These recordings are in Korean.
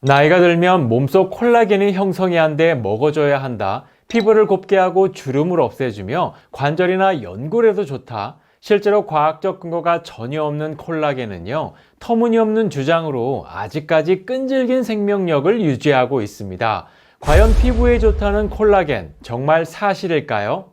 나이가 들면 몸속 콜라겐이 형성이 안 돼 먹어줘야 한다. 피부를 곱게 하고 주름을 없애주며 관절이나 연골에도 좋다. 실제로 과학적 근거가 전혀 없는 콜라겐은요, 터무니없는 주장으로 아직까지 끈질긴 생명력을 유지하고 있습니다. 과연 피부에 좋다는 콜라겐, 정말 사실일까요?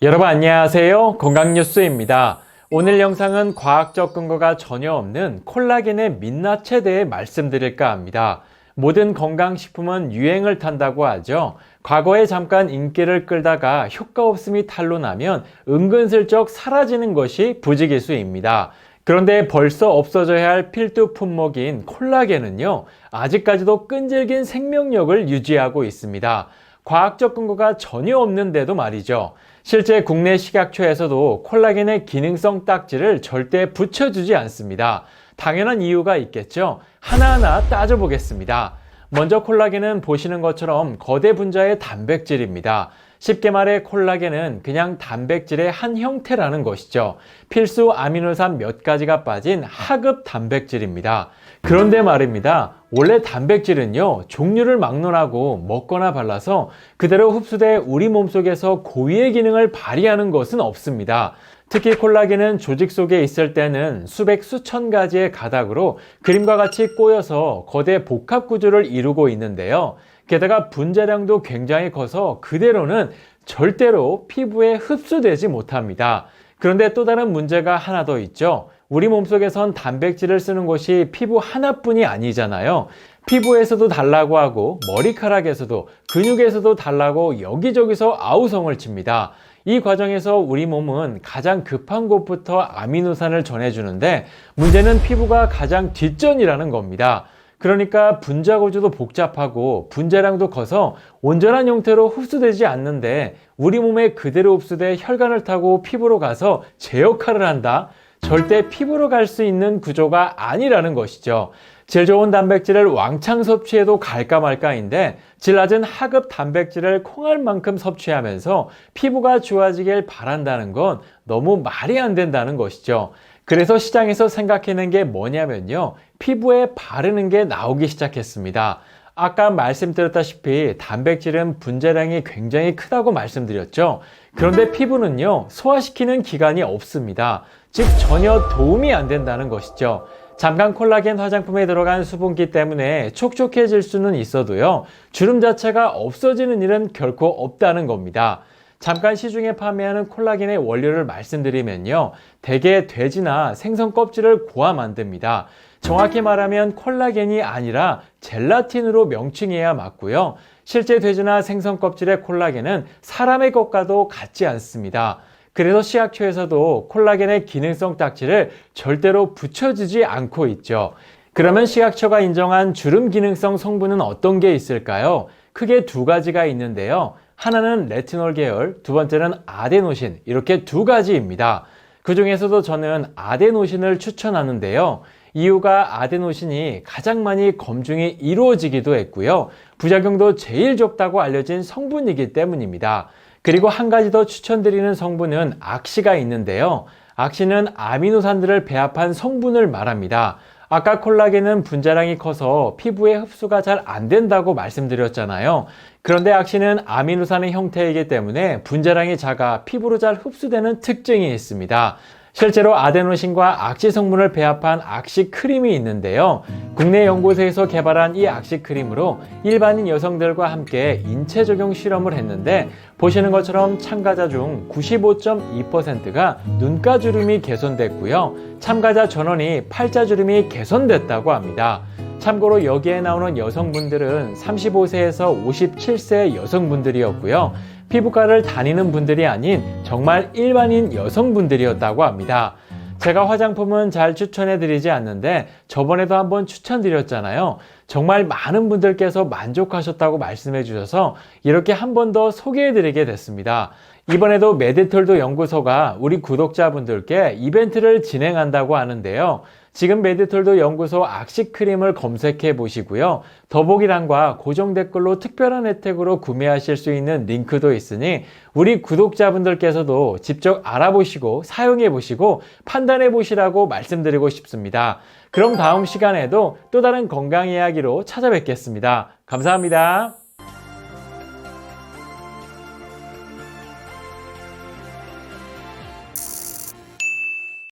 여러분 안녕하세요. 건강뉴스입니다. 오늘 영상은 과학적 근거가 전혀 없는 콜라겐의 민낯에 대해 말씀드릴까 합니다. 모든 건강식품은 유행을 탄다고 하죠. 과거에 잠깐 인기를 끌다가 효과 없음이 탄로나면 은근슬쩍 사라지는 것이 부지기수입니다. 그런데 벌써 없어져야 할 필수 품목인 콜라겐은요, 아직까지도 끈질긴 생명력을 유지하고 있습니다. 과학적 근거가 전혀 없는데도 말이죠. 실제 국내 식약처에서도 콜라겐의 기능성 딱지를 절대 붙여주지 않습니다. 당연한 이유가 있겠죠. 하나하나 따져보겠습니다. 먼저 콜라겐은 보시는 것처럼 거대 분자의 단백질입니다. 쉽게 말해 콜라겐은 그냥 단백질의 한 형태라는 것이죠. 필수 아미노산 몇 가지가 빠진 하급 단백질입니다. 그런데 말입니다. 원래 단백질은요, 종류를 막론하고 먹거나 발라서 그대로 흡수돼 우리 몸속에서 고유의 기능을 발휘하는 것은 없습니다. 특히 콜라겐은 조직 속에 있을 때는 수백 수천 가지의 가닥으로 그림과 같이 꼬여서 거대 복합 구조를 이루고 있는데요. 게다가 분자량도 굉장히 커서 그대로는 절대로 피부에 흡수되지 못합니다. 그런데 또 다른 문제가 하나 더 있죠. 우리 몸속에선 단백질을 쓰는 곳이 피부 하나뿐이 아니잖아요. 피부에서도 달라고 하고 머리카락에서도 근육에서도 달라고 여기저기서 아우성을 칩니다. 이 과정에서 우리 몸은 가장 급한 곳부터 아미노산을 전해주는데 문제는 피부가 가장 뒷전이라는 겁니다. 그러니까 분자 구조도 복잡하고 분자량도 커서 온전한 형태로 흡수되지 않는데 우리 몸에 그대로 흡수돼 혈관을 타고 피부로 가서 제 역할을 한다? 절대 피부로 갈 수 있는 구조가 아니라는 것이죠. 질 좋은 단백질을 왕창 섭취해도 갈까 말까인데 질 낮은 하급 단백질을 콩알만큼 섭취하면서 피부가 좋아지길 바란다는 건 너무 말이 안 된다는 것이죠. 그래서 시장에서 생각해낸 게 뭐냐면요, 피부에 바르는 게 나오기 시작했습니다. 아까 말씀드렸다시피 단백질은 분자량이 굉장히 크다고 말씀드렸죠. 그런데 피부는요, 소화시키는 기관이 없습니다. 즉 전혀 도움이 안 된다는 것이죠. 잠깐 콜라겐 화장품에 들어간 수분기 때문에 촉촉해질 수는 있어도요, 주름 자체가 없어지는 일은 결코 없다는 겁니다. 잠깐 시중에 판매하는 콜라겐의 원료를 말씀드리면요, 대개 돼지나 생선 껍질을 고아 만듭니다. 정확히 말하면 콜라겐이 아니라 젤라틴으로 명칭해야 맞고요. 실제 돼지나 생선 껍질의 콜라겐은 사람의 것과도 같지 않습니다. 그래서 식약처에서도 콜라겐의 기능성 딱지를 절대로 붙여주지 않고 있죠. 그러면 식약처가 인정한 주름 기능성 성분은 어떤 게 있을까요? 크게 두 가지가 있는데요. 하나는 레티놀 계열, 두 번째는 아데노신, 이렇게 두 가지입니다. 그 중에서도 저는 아데노신을 추천하는데요. 이유가 아데노신이 가장 많이 검증이 이루어지기도 했고요. 부작용도 제일 적다고 알려진 성분이기 때문입니다. 그리고 한 가지 더 추천드리는 성분은 악시가 있는데요. 악시는 아미노산들을 배합한 성분을 말합니다. 아까 콜라겐은 분자량이 커서 피부에 흡수가 잘 안 된다고 말씀드렸잖아요. 그런데 악시는 아미노산의 형태이기 때문에 분자량이 작아 피부로 잘 흡수되는 특징이 있습니다. 실제로 아데노신과 악시 성분을 배합한 악시 크림이 있는데요. 국내 연구소에서 개발한 이 악시 크림으로 일반인 여성들과 함께 인체 적용 실험을 했는데 보시는 것처럼 참가자 중 95.2%가 눈가주름이 개선됐고요. 참가자 전원이 팔자주름이 개선됐다고 합니다. 참고로 여기에 나오는 여성분들은 35세에서 57세 여성분들이었고요. 피부과를 다니는 분들이 아닌 정말 일반인 여성분들이었다고 합니다. 제가 화장품은 잘 추천해드리지 않는데 저번에도 한번 추천드렸잖아요. 정말 많은 분들께서 만족하셨다고 말씀해 주셔서 이렇게 한 번 더 소개해드리게 됐습니다. 이번에도 메디톨도 연구소가 우리 구독자분들께 이벤트를 진행한다고 하는데요. 지금 메디톨드 연구소 악식 크림을 검색해 보시고요. 더보기란과 고정 댓글로 특별한 혜택으로 구매하실 수 있는 링크도 있으니 우리 구독자분들께서도 직접 알아보시고 사용해 보시고 판단해 보시라고 말씀드리고 싶습니다. 그럼 다음 시간에도 또 다른 건강 이야기로 찾아뵙겠습니다. 감사합니다.